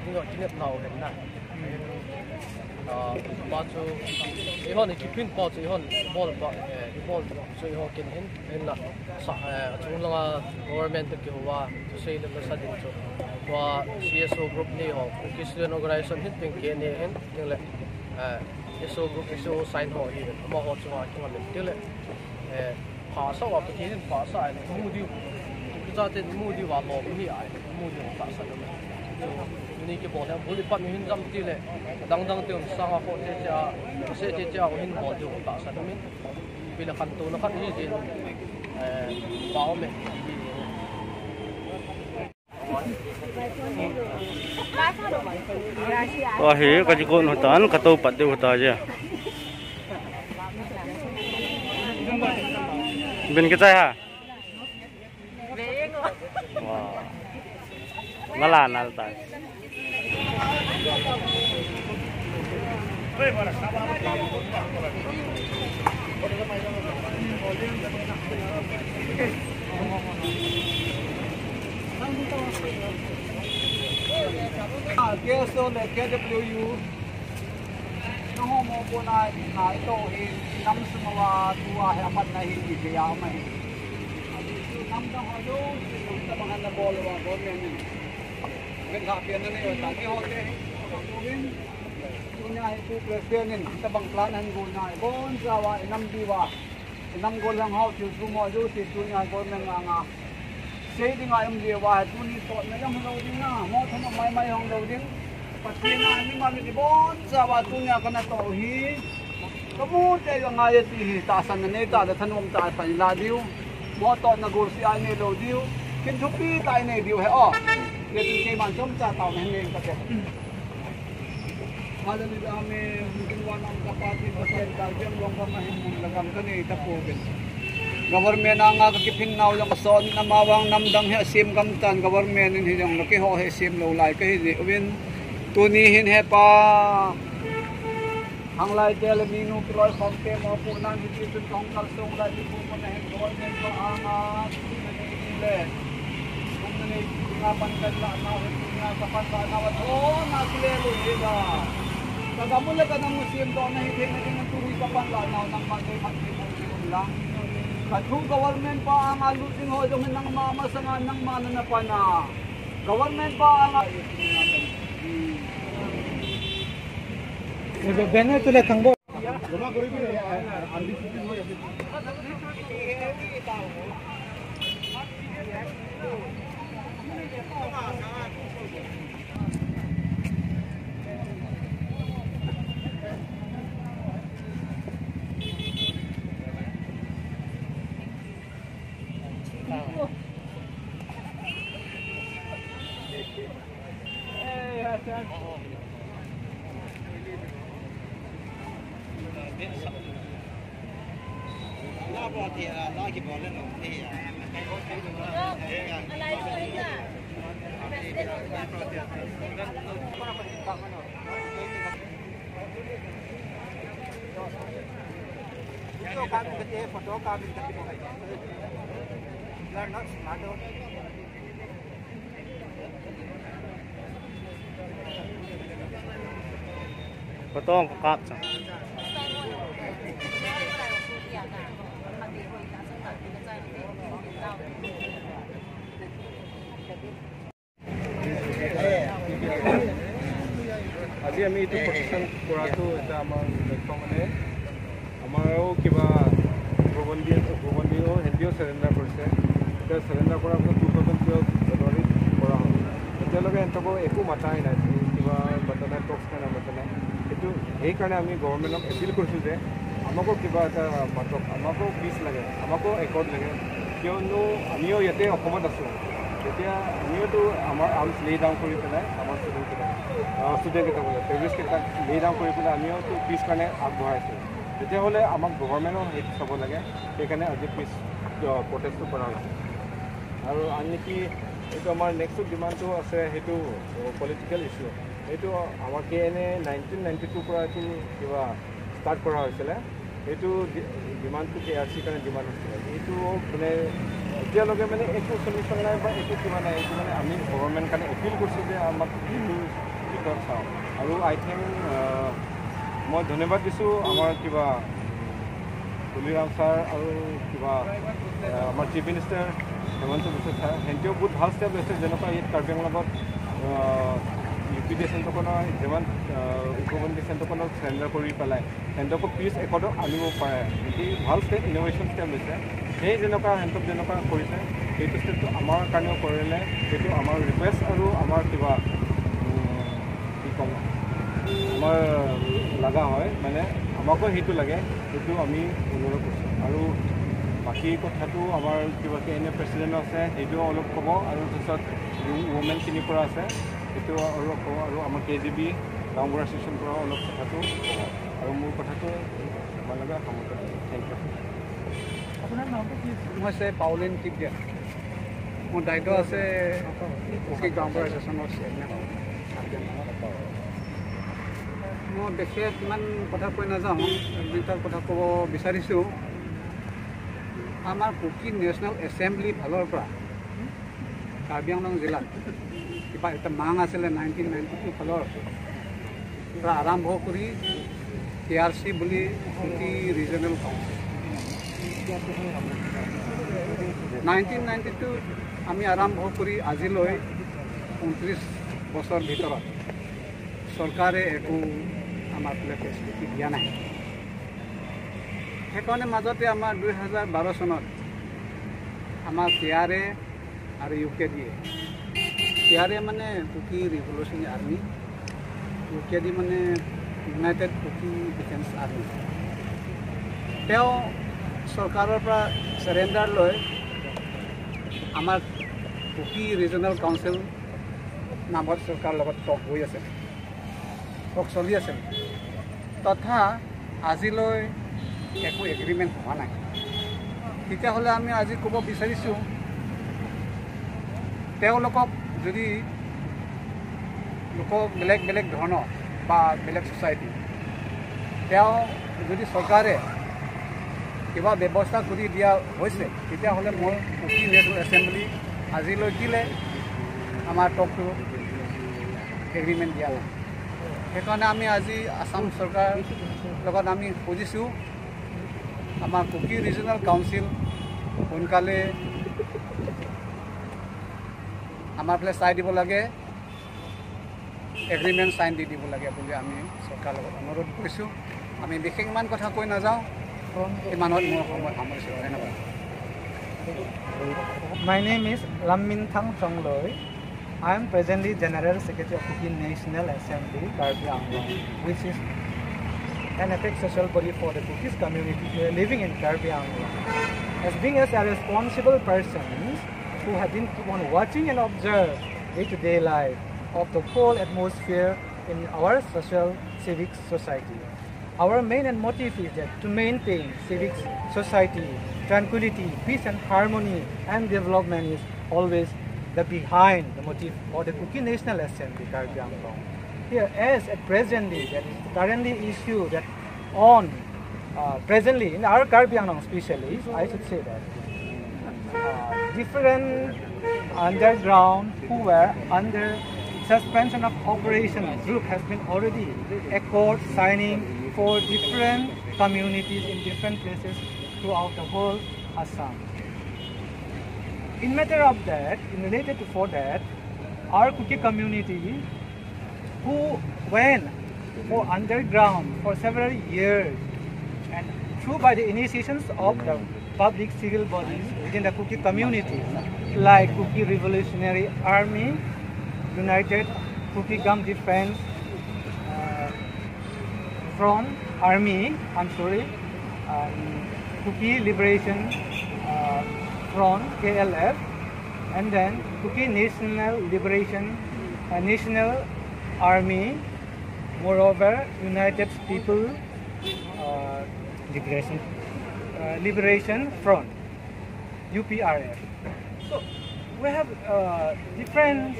tingo tinet nau hen na ba chu ihon ikipin pa chu ihon ball chu ihon kin hen na sa chung langa government ki huwa to sei le sa din chu wa CSO group ni ho Christian organization hin ping ke ne hen le SO group SO sign ho hi ma ho chu wa ki ma le le pa sa wa ki din pa sa ai mu di za te mu di wa lo ni ai mu di pa sa le ni ki bo da buli pa mi hin jam ti le dang te sa ha ho te cha se te cha hin bo du pa sa le min bila kan tu na kan hi din ba o me wah he kaji ko hutan kato pade huta aja bin kita ha wah ngala nalta KSO le KWU no mo po na ito nam sumawa tuwa hapat na hindi kaya may nam da hado sa mga na bola wa government ganapian na niyo tangi hote gawin kunya ito president sa bang planan guna bon sawa inam diwa inam golang how to sumo do si kunya government nga sei ding ayam lewa tu ni to na yang lo ding na mo thama mai hong lo ding patina ni ma ni bon sa wa tu nya kana to hi kamu te yang ay ti hi ta san ne ta da thanong ta pa la diu mo to na gol si ai ne lo diu kin thu pi tai ne diu he o ye tu ke man chom cha taw ne ne ka te ma ni da me mungkin wa nam ka pa ti pasen ka jam long ka ma hin mun lagam ka ni ta po ben government nga kakipin naw yung kason na mawang namdang he sim kamtan government in hidang laki ho he sim lo lai ka hidi uwin tunihin he pa ang lai tele minu troy konte mo po nang hidi tun kong kalsong lai di po na he government pa angat le kung nani nga pangkadla na he nga kapan ba na wat o nasilelo hida kagamula ka ng museum to na hidi na ng tuloy kapan la na nang magay lang Kadung government pa ang alutin ho yung nang mamasangan ng mananapan na government pa ang bene tule thangbo jama kori bi undisputed ho potong kap আজি আমি এইটো প্ৰতিষ্ঠান কৰাটো এটা আমাৰ লক্ষ্য মানে আমাৰো কিবা গোবন্দীও হিন্দীও চাৰেণ্ডাৰ কৰিছে এতিয়া চাৰেণ্ডাৰ কৰাৰ পিছত 2012 জানুৱাৰীত কৰা হ'ল এতিয়ালৈকে সিহঁতকো একো মাতাই নাই কিবা মাতা নাই টক্স কাৰণে মাতা নাই সেইটো সেইকাৰণে আমি গভৰ্ণমেণ্টক এপিল কৰিছোঁ যে আমাকো কিবা এটা মাতক আমাকো পিচ লাগে আমাকো একৰ্ড লাগে কিয়নো আমিও ইয়াতে অসমত আছোঁ তেতিয়া আমিওতো আমাৰ আৰ্মছ লে ডাউন কৰি পেলাই আমাৰ ষ্টুডেণ্টকেইটা বোলে টেৰৰিষ্টকেইটাক লে ডাউন কৰি পেলাই আমিওতো পিচ কাৰণে আগবঢ়াইছোঁ তেতিয়াহ'লে আমাক গভৰ্ণমেণ্টও সেইটো চাব লাগে সেইকাৰণে আজি পিচ প্ৰটেষ্টটো কৰা হৈছে আৰু আনকি এইটো আমাৰ নেক্সট ডিমাণ্ডটো আছে সেইটো পলিটিকেল ইছ্যু এইটো আমাৰ KNA 1992 পৰা এইটো কিবা ষ্টাৰ্ট কৰা হৈছিলে এইটো ডিমাণ্ডটো KRC কাৰণে ডিমাণ্ড হৈছিলে এইটো মানে এতিয়ালৈকে মানে একো চলিউশ্যন নাই বা একো কিবা নাই এইটো মানে আমি গভৰ্ণমেণ্ট কাৰণে এপিল কৰিছোঁ যে আমাক এইটো ভিতৰত চাওঁ আৰু আই থিংক মই ধন্যবাদ দিছোঁ আমাৰ কিবা তুলিৰাম ছাৰ আৰু কিবা আমাৰ চিফ মিনিষ্টাৰ হেমন্ত বিশ্ব ছাৰ সিহঁতেও বহুত ভাল ষ্টেপ লৈছে যেনেকুৱা ইয়াত কাৰ্বি আংলঙত UPD চেণ্টাৰখনৰ যিমান উগ্ৰপন্থী চেণ্টাৰখনক চেণ্ডাৰ কৰি পেলাই সিহঁতকো পিছ একদম আনিব পাৰে এটি ভাল ষ্টেপ ইন'ভেশ্যন ষ্টেপ লৈছে সেই যেনেকুৱা সিহঁতক যেনেকুৱা কৰিছে সেইটো ষ্টেপটো আমাৰ কাৰণেও কৰিলে সেইটো আমাৰ ৰিকুৱেষ্ট আৰু আমাৰ কিবা কি ক'ম আমাৰ লগা হয় মানে আমাকো সেইটো লাগে সেইটো আমি অনুৰোধ কৰিছোঁ আৰু বাকী কথাটো আমাৰ কিবা এনে প্ৰেচিডেণ্ট আছে সেইটোও অলপ ক'ব আৰু তাৰপিছত ৱমেনখিনিৰ পৰা আছে সেইটো অলপ ক'ব আৰু আমাৰ KGB গাঁওবুঢ়া ষ্টেচন পৰা অলপ কথাটো আৰু মোৰ কথাটো আমাৰ লগা সামগ্ৰী থেংক ইউ আপোনাৰ নামটো কি হৈছে পাউলিন কিপডিয়া মোৰ দায়িত্ব আছে গাঁওবুঢ়া ষ্টেচনৰ মই বিশেষ ইমান কথা কৈ নাযাওঁ দুটাৰ কথা ক'ব বিচাৰিছোঁ আমাৰ কুকি নেশ্যনেল এছেম্বলি ফালৰ পৰা কাৰ্বি আংলং জিলাত কিবা এটা মাং আছিলে 1992 ফালৰ পৰা আৰম্ভ কৰি KRC বুলি কুকি ৰিজনেল কাউন্সিল 1992 আমি আৰম্ভ কৰি আজিলৈ 29 বছৰ ভিতৰত চৰকাৰে একো আমাৰ ফালে ফেচিলিটি দিয়া নাই সেইকাৰণে মাজতে আমাৰ 2012 চনত আমাৰ KRA আৰু UKD KRA মানে কুকি ৰিভলিউচনাৰী আৰ্মি UKD মানে ইউনাইটেড কুকি ডিফেন্স আৰ্মি তেওঁ চৰকাৰৰ পৰা চাৰেণ্ডাৰ লৈ আমাৰ কুকি ৰিজনেল কাউন্সিল নামত চৰকাৰৰ লগত টক হৈ আছে টক চলি আছে তথা আজিলৈ একো এগ্ৰিমেণ্ট হোৱা নাই তেতিয়াহ'লে আমি আজি ক'ব বিচাৰিছোঁ তেওঁলোকক যদি লোক বেলেগ বেলেগ ধৰণৰ বা বেলেগ ছ'চাইটি তেওঁ যদি চৰকাৰে কিবা ব্যৱস্থা কৰি দিয়া হৈছে তেতিয়াহ'লে মই কুকি নেশ্যনেল এছেম্বলি আজিলৈ দিলে আমাৰ টকটো এগ্ৰিমেণ্ট দিয়া নাই সেইকাৰণে আমি আজি আসাম চৰকাৰৰ লগত আমি খুজিছোঁ আমাৰ কুকি ৰিজনেল কাউন্সিল সোনকালে আমাৰ ফালে চাই দিব লাগে এগ্ৰিমেণ্ট চাইন দি দিব লাগে বুলি আমি চৰকাৰৰ লগত অনুৰোধ কৰিছোঁ আমি বিশেষ ইমান কথা কৈ নাযাওঁ ইমানত মোৰ সময় সামৰিছোঁ ধন্যবাদ My name is Lamminthang Chongloi. I am presently General Secretary of Kuki National Assembly, Karbi Anglong, which is an apex social body for the Kukis community living in Karbi Anglong. As being as a responsible persons who have been keep on watching and observe day-to-day life of the whole atmosphere in our social civic society. Our main and motive is that to maintain civic society, tranquility, peace and harmony and development is always the behind the motive for the Kuki National Assembly, Karbi Anglong. Here, as at presently, that is currently issue that on presently in our Karbi Anglong especially, I should say that different underground who were under suspension of operation group has been already accord signing for different communities in different places throughout the whole Assam. In matter of that, in related to for that, our Kuki community who went for underground for several years and through by the initiations of the public civil bodies within the Kuki community like Kuki Revolutionary Army, United Kuki Gam Defense Front Army, Kuki Liberation Front KLF, and then Kuki National Liberation National Army, moreover United People Liberation Front UPRF. So we have different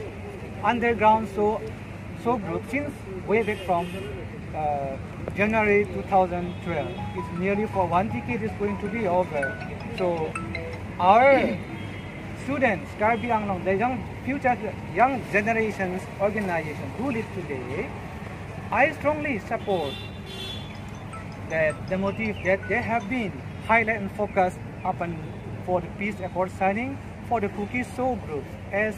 underground so group since way back from January 2012. It's nearly for 1 decade is going to be over. So our students, Karbi Anglong, the young future, young generations organization who live today, I strongly support that the motive that they have been highlighted and focused upon for the peace accord signing for the Kuki Soul group as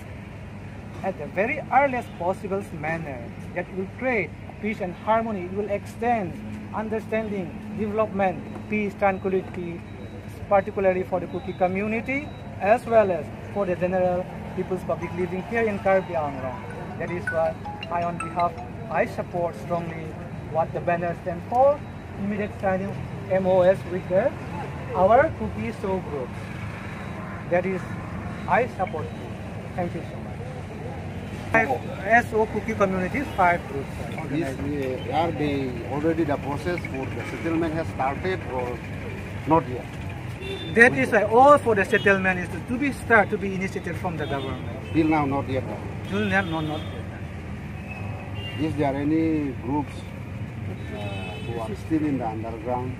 at the very earliest possible manner that will create peace and harmony. It will extend understanding, development, peace, tranquility, particularly for the Kuki community as well as for the general people's public living here in Karbi Anglong. That is why I support strongly what the banner stands for, immediate signing MOS with our Kuki Soul group. That is, I support you. Thank you so much. SO Kuki communities, 5 groups. Are they already the process for the settlement has started or not yet? That is why all for the settlement is to be initiated from the government. Till now, not yet. Till now, not yet. Is there any groups who are still in the underground?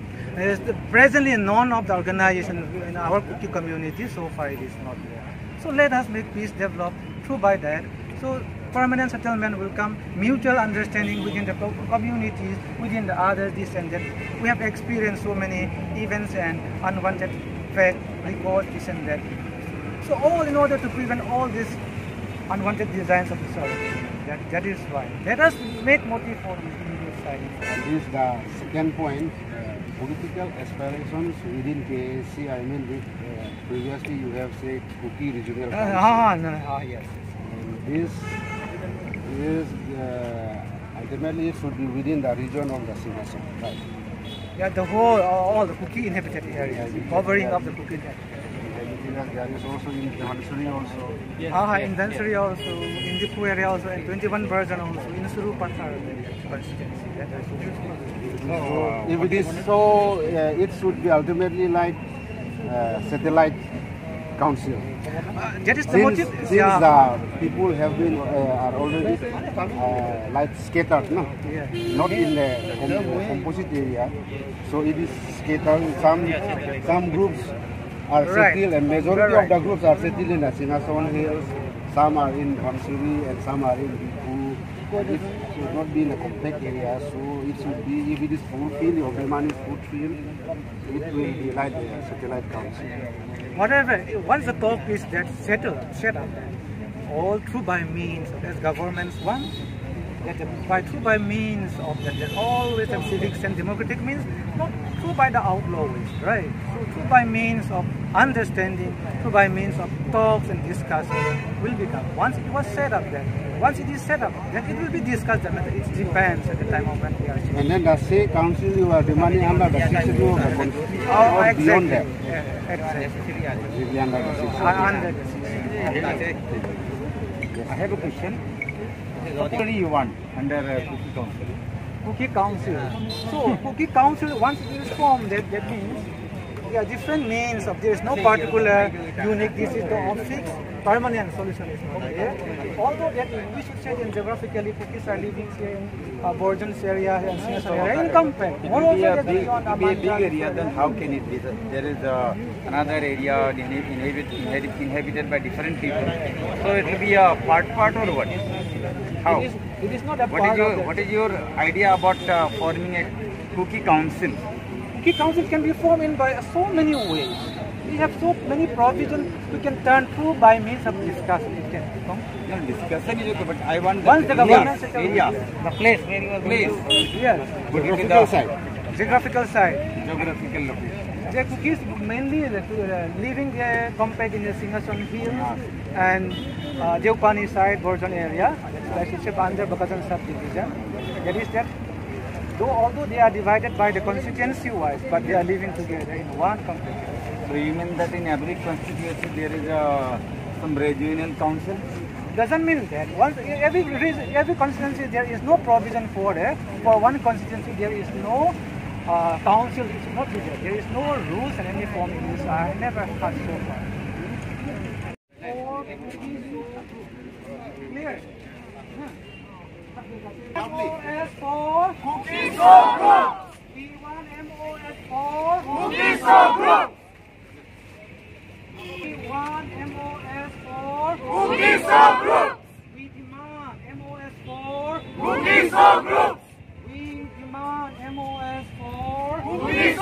Presently, none of the organization in our Kuki community so far it is not there. So let us make peace develop through by that. So permanent settlement will come, mutual understanding within the communities, within the others, this and that. We have experienced so many events and unwanted fact, records, this and that. So all in order to prevent all these unwanted designs of the soil. That is why. Let us make motive for immediate signing. This is the second point. Political aspirations within KAC. I mean, previously you have said Kuki Regional Council. Yes. And this is ultimately it should be within the region of the Singason, right? Yeah, the whole, all the Kuki inhabited areas, covering of the Kuki inhabited. There is also in Dhansuri also. In Dhansuri also, in Dipu area also, and 21 version also, in Suru Pathar constituency. If it is so, it should be ultimately like satellite council. That is the motive. Since the people have been are already like scattered, no? Not in the composite area, so it is scattered. Some groups are settled, and majority of the groups are settled in the Singason Hills. Some are in Dhansuri and some are in Dipu. It should not be in a compact area, so it should be, if it is fulfilled, your demand is fulfilled, it will be like the satellite council. Whatever, once the talk is that set up, all through by means, as governments want, that by means of that always have civics and democratic means, not through by the outlaw ways, right? So through by means of understanding, through by means of talks and discussions will be done. Once it was set up once it is set up, then it will be discussed. It depends at the time of when we are sitting. And then the same council you are demanding under the 62 of the constitution or exactly. beyond that? Exactly. Really under the 62. Under the 62. I have a question. What do you want under Kuki Council? Kuki Council. So Kuki Council, once it is formed, that means there are different means of, there is no particular unique, this is the fixed permanent solution is not there. Although that we should say that geographically Kukis are living here in Borjans area and Singason area in compact. It will be a big area, then how can it be? There is another area inhabited by different people. So it will be a part or what? How? It is not a what part is your, of the, what is your idea about forming a Kuki Council? Kuki Council can be formed in by so many ways. We have so many provisions we can turn through by means of discussion. It can become. No, discussion is okay, but I want Once the government area, the place where you are place. Yes. Geographical side. Geographical side. Geographical location. The Kukis mainly living compared in the Singason Hills and Jeupani side, Borjon area, that's under Bakasan subdivision. That is that. Although they are divided by the constituency wise, but they are living together in one constituency. So you mean that in every constituency there is some regional council? Doesn't mean that. Every constituency there is no provision for it. For one constituency there is no council. It should not be there. There is no rules in any form in this. I never heard so far. Clear. MOS for Kuki Soul Group. P1 MOS for Kuki Soul Group. P1 MOS We demand MOS for groups. We demand MOS for groups.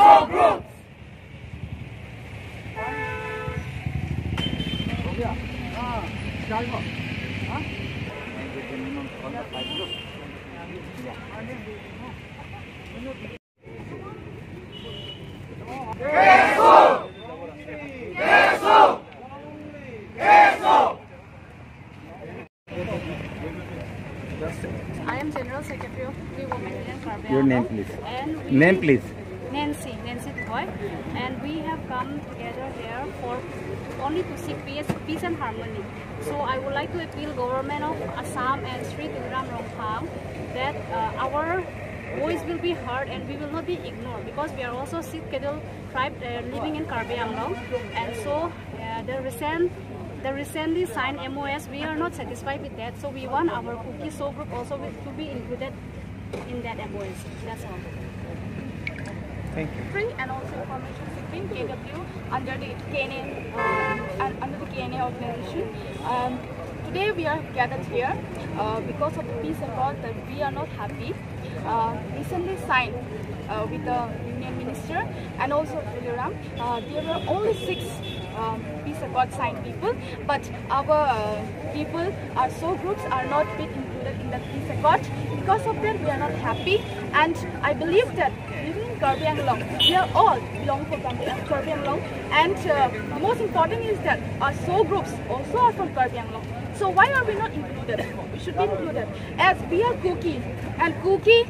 I am General Secretary of the Women Union Carbiang. Your name, please. And Name, please. Nancy Duboy. And we have come together here for only to seek peace and harmony. So I would like to appeal government of Assam and Sri Turam Rongphang that our voice will be heard and we will not be ignored, because we are also Sikh scheduled tribe living in Karbi Anglong. And so the recently signed MOS, we are not satisfied with that. So we want our Kuki So group also to be included in that MOS. That's all. Thank you. Free and also information seeking KW under the KNA organization. Today we are gathered here because of the peace accord that we are not happy. Recently signed with the Union Minister and also Turam. There were only 6 peace accord signed people, but our people, our So groups are not been included in the peace accord. Because of that, we are not happy, and I believe that living in Karbi Anglong, we are all belong to Karbi Anglong, and the most important is that our So groups also are from Karbi Anglong. So why are we not included? We should be included, as we are Kuki, and Kuki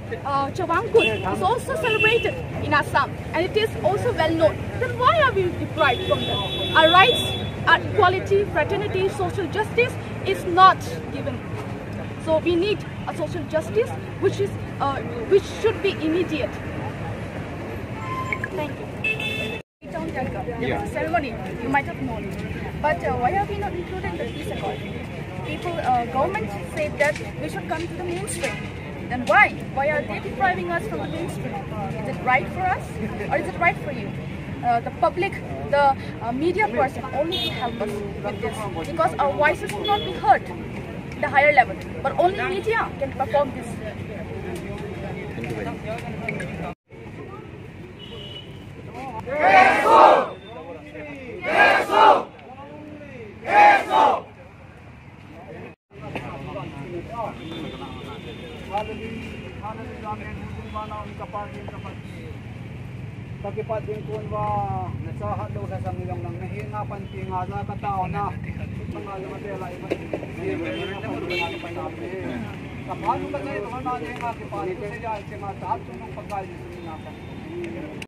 Chawangkut is also celebrated in Assam, and it is also well known. Then why are we deprived from them? Our rights, our equality, fraternity, social justice is not given. So we need a social justice which should be immediate. Thank you. Ceremony, you might have known. But why are we not included in the peace accord? People, government said that we should come to the mainstream. Then why? Why are they depriving us from the mainstream? Is it right for us, or is it right for you? The public, the media person only to help us with this, because our voices will not be heard at the higher level, but only media can perform this. Pagkipating kunwa nasahat daw sa sangilang nang nahinga pantinga na katao na mga lumatela iba. Kapag ka kayo naman na nga kipating sa diyan sa mga taat ng pagkain sa